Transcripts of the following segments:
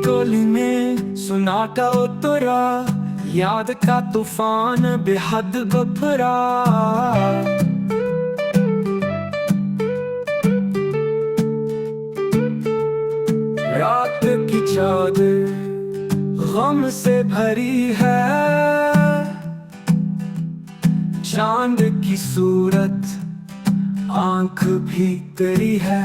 गली में सुनाटा उतरा, याद का तूफान बेहद घबरा। रात की चादर गम से भरी है, चांद की सूरत आंख भी तेरी है।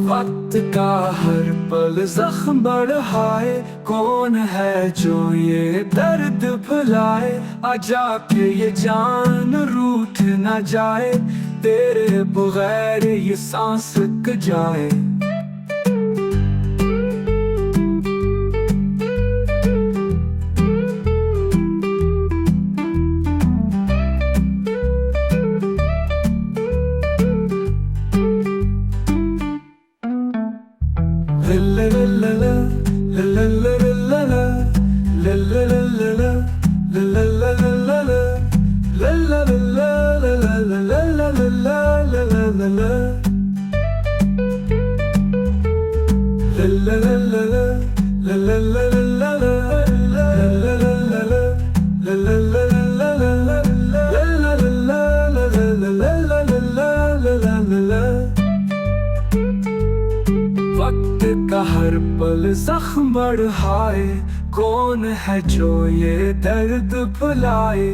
वक्त का हर पल जख्म बढ़ाए, कौन है जो ये दर्द भुलाए। आजा के ये जान रूठ न जाए, तेरे बगैर ये सांस रुक जाए। वक्त का हर पल जख्म बढ़ाए, कौन है जो ये दर्द भुलाए।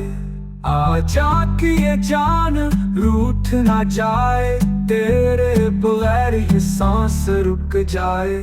आजा कि ये जान रूठ ना जाए, तेरे बगैर ये सांस रुक जाए।